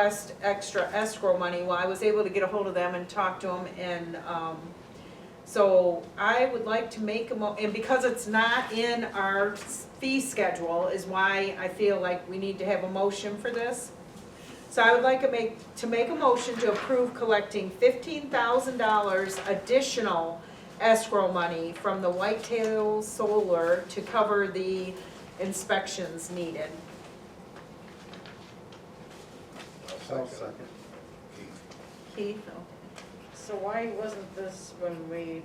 extra escrow money. Well, I was able to get a hold of them and talk to them, and so I would like to make and because it's not in our fee schedule is why I feel like we need to have a motion for this. So I would like to make a motion to approve collecting $15,000 additional escrow money from the Whitetail Solar to cover the inspections needed. I'll second. Keith? So why wasn't this, when we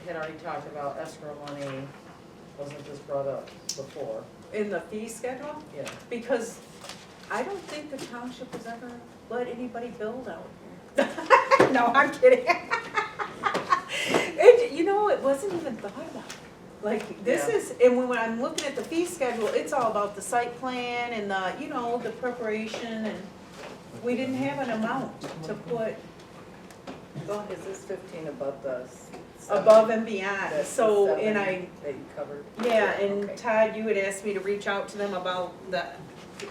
had already talked about escrow money, wasn't this brought up before? In the fee schedule? Yeah. Because I don't think the township has ever let anybody build out here. No, I'm kidding. It wasn't even thought about. Like, this Yeah. is, and when I'm looking at the fee schedule, it's all about the site plan and the preparation, and we didn't have an amount to put Is this 15 above the? above and beyond. That's So, the and 7 that you covered? Yeah, and Okay. Todd, you had asked me to reach out to them about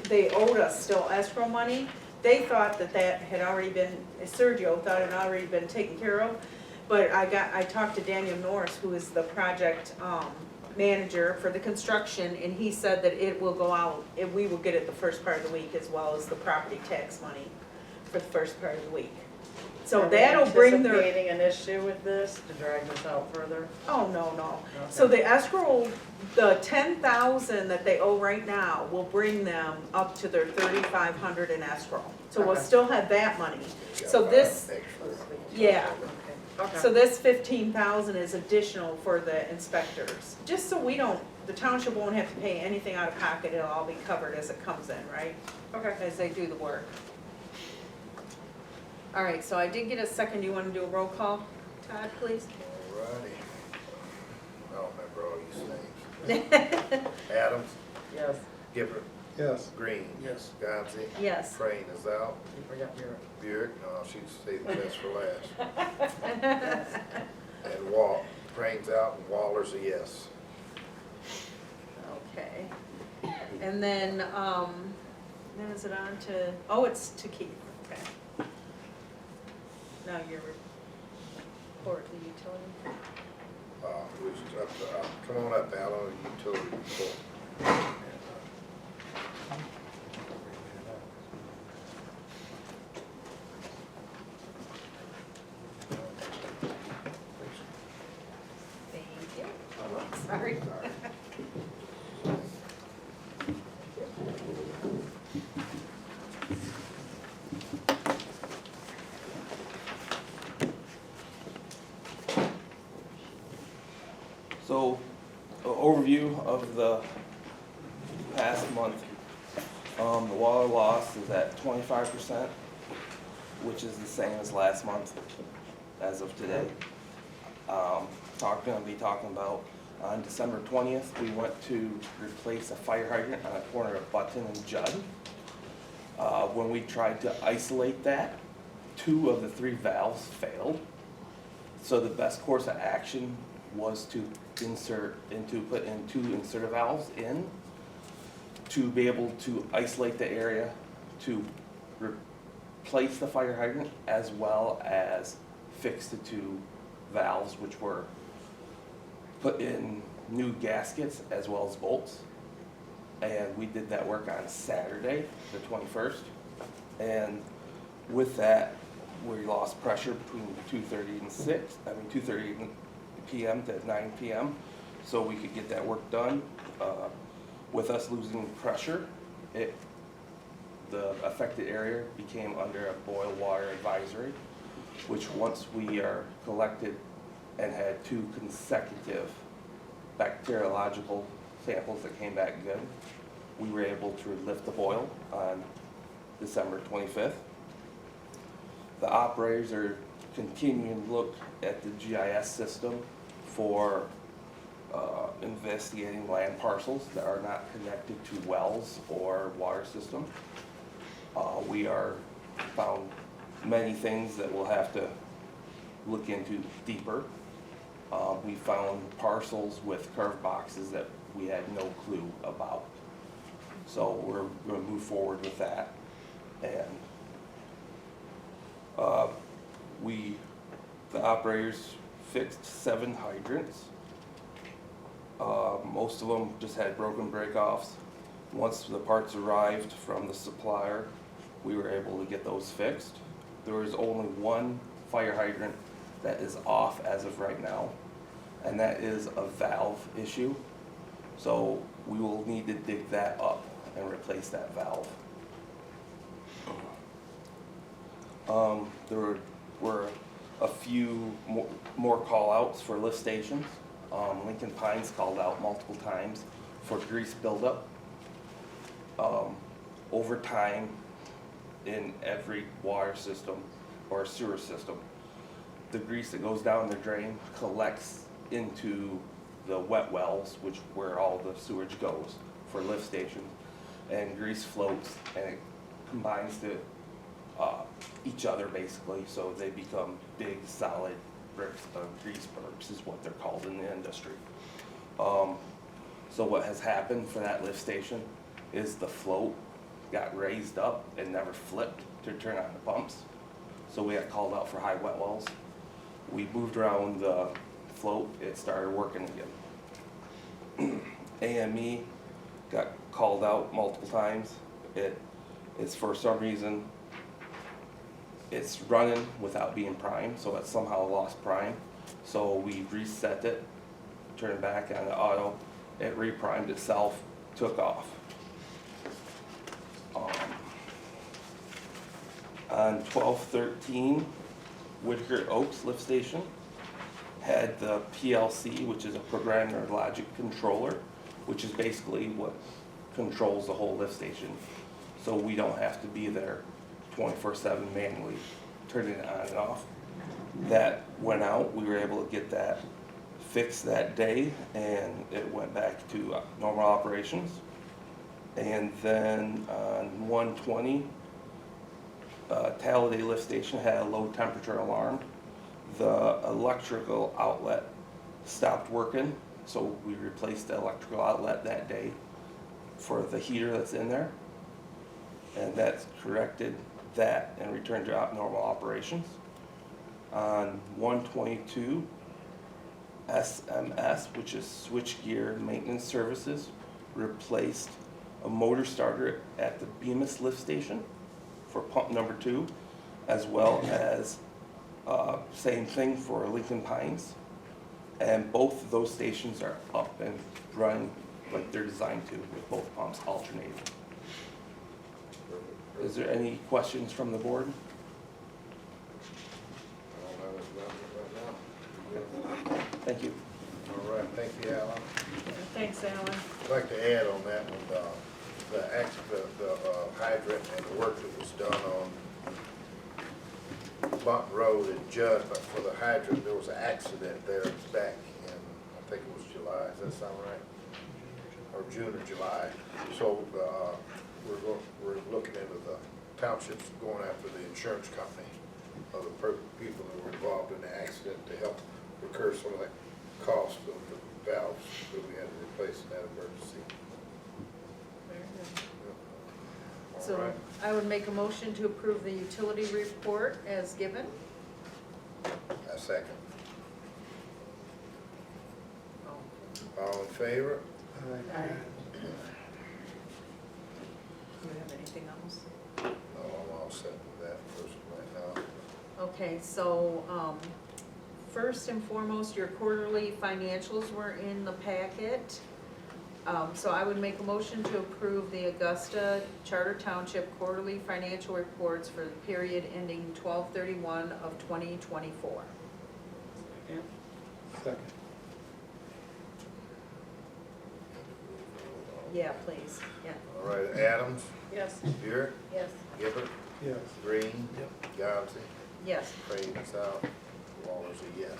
they owed us still escrow money. They thought that had already been, Sergio thought it had already been taken care of. But I talked to Daniel Norris, who is the project manager for the construction, and he said that it will go out, and we will get it the first part of the week, as well as the property tax money for the first part of the week. So that'll bring their. Anticipating an issue with this to drag this out further? Oh, no. Okay. So the escrow, the 10,000 that they owe right now will bring them up to their 3,500 in escrow. So we'll Okay. still have that money. So this, yeah. Okay. So this 15,000 is additional for the inspectors. Just so the township won't have to pay anything out of pocket, it'll all be covered as it comes in, right? Okay. As they do the work. All right, so I did get a second. Do you want to do a roll call, Todd, please? Alrighty. I don't remember all these names. Adams, Yes, Gifford, Yes. Green. Yes. Gunsey. Yes. Crane is out. you forgot your, Buick, no, she'd saved the best for last. yes. And Crane's out and Waller's a yes. Okay. And then is it on to, it's to Keith, okay. Now your report, the utility. Which up to, come on up, Al, on the utility report. Thank you. Oh, sorry. So, an overview of the past month. The water loss is at 25%, which is the same as last month, as of today. Going to be talking about on December 20th, we went to replace a fire hydrant on the corner of Button and Judd. When we tried to isolate that, 2 of the 3 valves failed. So the best course of action was to put in 2 inserter valves in to be able to isolate the area, to replace the fire hydrant, as well as fix the 2 valves, which were put in new gaskets as well as bolts. And we did that work on Saturday, the 21st. And with that, we lost pressure between 2:30 p.m. to 9 p.m. so we could get that work done. With us losing pressure, the affected area became under a boil water advisory, which once we are collected and had 2 consecutive bacteriological samples that came back good, we were able to lift the boil on December 25th. The operators are continuing to look at the GIS system for investigating land parcels that are not connected to wells or water system. We are found many things that we'll have to look into deeper. We found parcels with curved boxes that we had no clue about. So we're going to move forward with that. And The operators fixed 7 hydrants. Most of them just had broken break-offs. Once the parts arrived from the supplier, we were able to get those fixed. There was only one fire hydrant that is off as of right now, and that is a valve issue. So we will need to dig that up and replace that valve. There were a few more call-outs for lift stations. Lincoln Pines called out multiple times for grease buildup. Over time, in every water system or sewer system, the grease that goes down the drain collects into the wet wells, where all the sewage goes for lift stations, and grease floats and it combines to each other basically, so they become big solid bricks of grease burps is what they're called in the industry. So what has happened for that lift station is the float got raised up and never flipped to turn on the pumps. So we got called out for high wet wells. We moved around the float, it started working again. AME got called out multiple times. It's for some reason, it's running without being primed, so it somehow lost prime. So we reset it, turned it back on the auto, it reprimed itself, took off. On 12/13, Whitaker Oaks lift station had the PLC, which is a programmer logic controller, which is basically what controls the whole lift station. So we don't have to be there 24/7 manually turning it on and off. That went out, we were able to get that fixed that day, and it went back to normal operations. And then on 120, Talladay lift station had a low temperature alarm. The electrical outlet stopped working, so we replaced the electrical outlet that day for the heater that's in there. And that's corrected that and returned to normal operations. On 122, SMS, which is switchgear maintenance services, replaced a motor starter at the Bemis lift station for pump number 2, as well as same thing for Lincoln Pines. And both of those stations are up and running like they're designed to, with both pumps alternating. Is there any questions from the board? I don't have it right now. Thank you. All right, thank you, Alan. Thanks, Alan. I'd like to add on that one, the hydrant and the work that was done on Bunton Road and Judd, but for the hydrant, there was an accident there back in, I think it was July, does that sound right? Or June or July. So, we're looking into the townships going after the insurance company of the people that were involved in the accident to help recur some of that cost of the valves that we had to replace in that emergency. All So right. I would make a motion to approve the utility report as given. A second. All in favor? Aye. Do you have anything else? No, I'm all set with that person right now. Okay, so, first and foremost, your quarterly financials were in the packet. So I would make a motion to approve the Augusta Charter Township quarterly financial reports for the period ending 12/31 of 2024. Second. Yeah, please, yeah. All right, Adams, Yes. Buick, Yes. Gibbert, Yes. Green, Gunsey, Yes. Craven's out, Waller's a yes.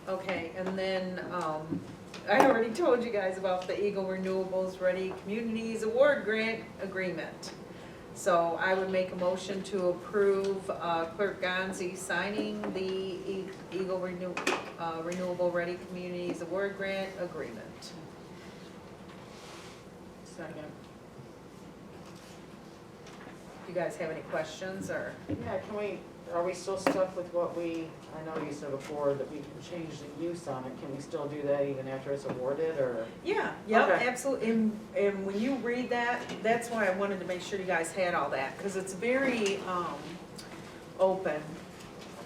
Okay, and then, I already told you guys about the Eagle Renewables Ready Communities Award Grant Agreement. So I would make a motion to approve Clerk Gonzi signing the Eagle Renewable Ready Communities Award Grant Agreement. Second. you guys have any questions, or? Yeah, are we still stuck with what I know you said before that we can change the use on it, can we still do that even after it's awarded, or? Yeah, yep, Okay. absolutely, and when you read that, that's why I wanted to make sure you guys had all that, because it's very, open,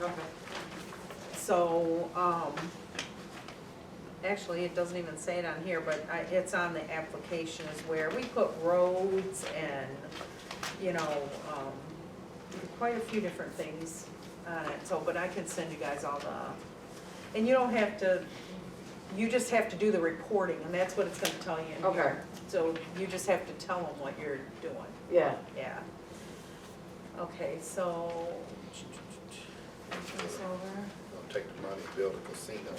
Okay. so, actually, it doesn't even say it on here, but it's on the application is where we put roads and, you know, quite a few different things on it, so, but I can send you guys all the, and you don't have to, you just have to do the reporting, and that's what it's gonna tell you in Okay. here. So you just have to tell them what you're doing, Yeah, yeah. Okay, so, move this over. Gonna take the money and build a casino.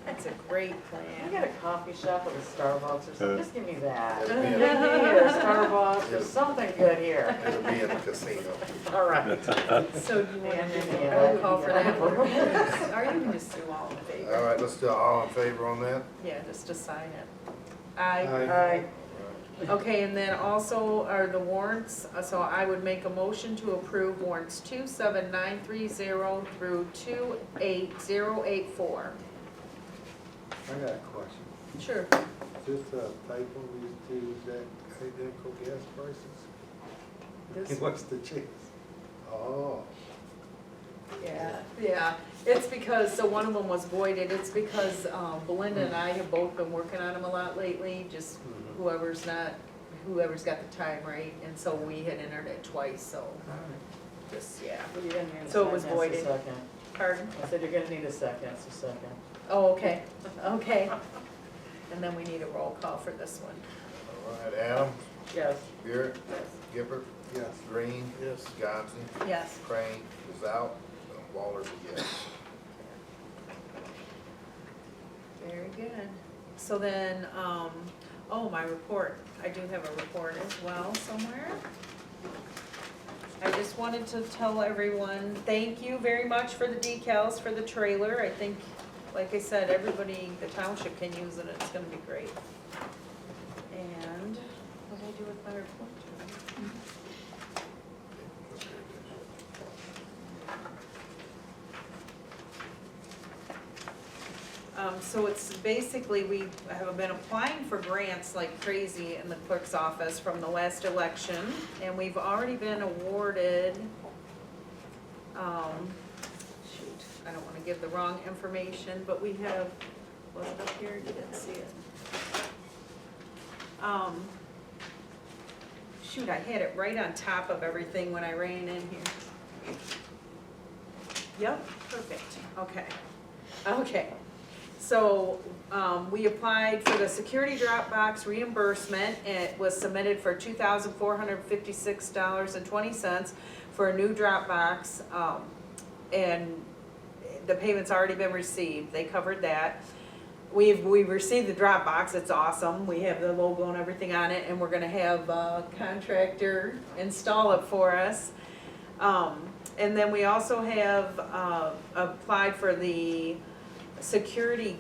That's a great can I plan. get a coffee shop with a Starbucks or something, just give me that. It'll Give be me in, a Starbucks or something good here. it'll be in a casino. All right. So you want And to then, do yeah, a roll call for yeah. that? Or you can just do all in favor. All right, let's do all in favor on that? Yeah, just to sign it. Aye. Aye. Okay, and then also are the warrants, so I would make a motion to approve warrants 27930 through 28084. I got a question. Sure. Just a typo, we used to use that identical gas prices? This- What's the chance? Oh, Yeah, it's because, so one of them was voided, it's because Belinda and I have both been working on them a lot lately, just Mhm. whoever's got the time right, and so we had entered it twice, so just, yeah. Well, you're gonna need a So it was second, it's a voided. second. Pardon? I said you're gonna need a second, it's a second. Oh, okay, okay. And then we need a roll call for this one. All right, Adams, Yes. Garrett, Gibbert, yes. Green. Yes. Johnson, Yes. Crane is out, and Waller's a yes. Very good. So then, oh, my report, I do have a report as well somewhere. I just wanted to tell everyone, thank you very much for the decals for the trailer. I think, like I said, everybody, the township can use it, it's gonna be great. And what did I do with my report? So it's basically, we have been applying for grants like crazy in the clerk's office from the last election, and we've already been awarded, shoot, I don't wanna give the wrong information, but we have, was it up here, you didn't see it. Shoot, I had it right on top of everything when I ran in here. Yep, perfect, okay, okay. So, we applied for the security drop box reimbursement, and it was submitted for $2,456.20 for a new drop box, and the payment's already been received, they covered that. We've received the drop box, it's awesome, we have the logo and everything on it, and we're gonna have a contractor install it for us. And then we also have, applied for the security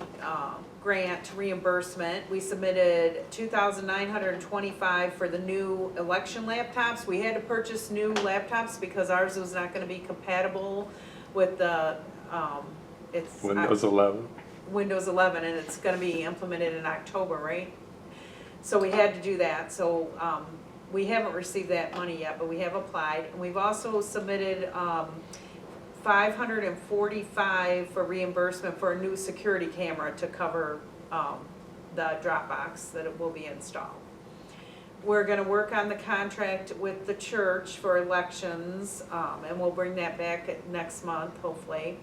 grant reimbursement. We submitted $2,925 for the new election laptops. We had to purchase new laptops because ours was not gonna be compatible with the, it's. Windows 11. Windows 11, and it's gonna be implemented in October, right? So we had to do that, so, we haven't received that money yet, but we have applied. And we've also submitted, $545 for reimbursement for a new security camera to cover the drop box that it will be installed. We're gonna work on the contract with the church for elections, and we'll bring that back next month, hopefully.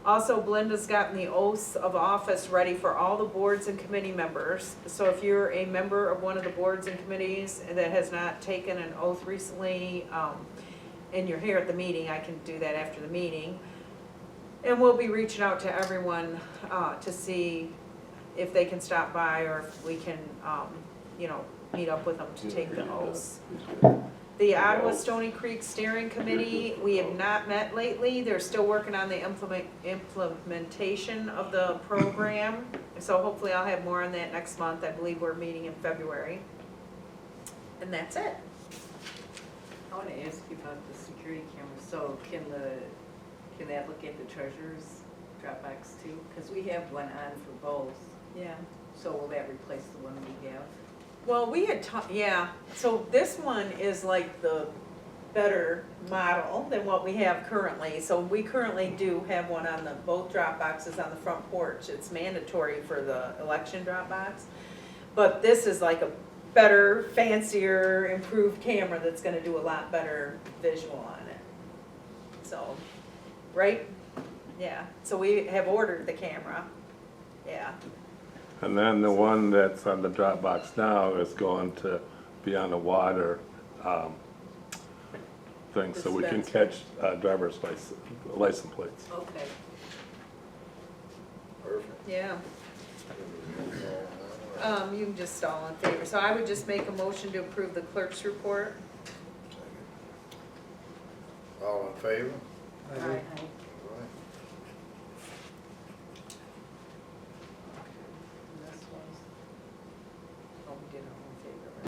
Also, Belinda's gotten the oaths of office ready for all the boards and committee members. So if you're a member of one of the boards and committees that has not taken an oath recently, and you're here at the meeting, I can do that after the meeting. And we'll be reaching out to everyone to see if they can stop by or if we can, meet up with them to take the oaths. The Ottawa Stony Creek Steering Committee, we have not met lately. They're still working on the implementation of the program. So hopefully I'll have more on that next month. I believe we're meeting in February. and that's it. I want to ask you about the security cameras. So can that look at the treasurer's Dropbox too? Because we have one on for both. Yeah. So will that replace the one we have? Well, we had yeah, so this one is like the better model than what we have currently. So we currently do have one on both drop boxes on the front porch. It's mandatory for the election drop box. But this is like a better, fancier, improved camera that's gonna do a lot better visual on it. So, right? Yeah, so we have ordered the camera, yeah. And then the one that's on the Dropbox now is going to be on a water thing, so we can catch driver's license plates. Okay. Perfect. Yeah. You can just all in favor, so I would just make a motion to approve the clerk's report. All in favor? I All do. right.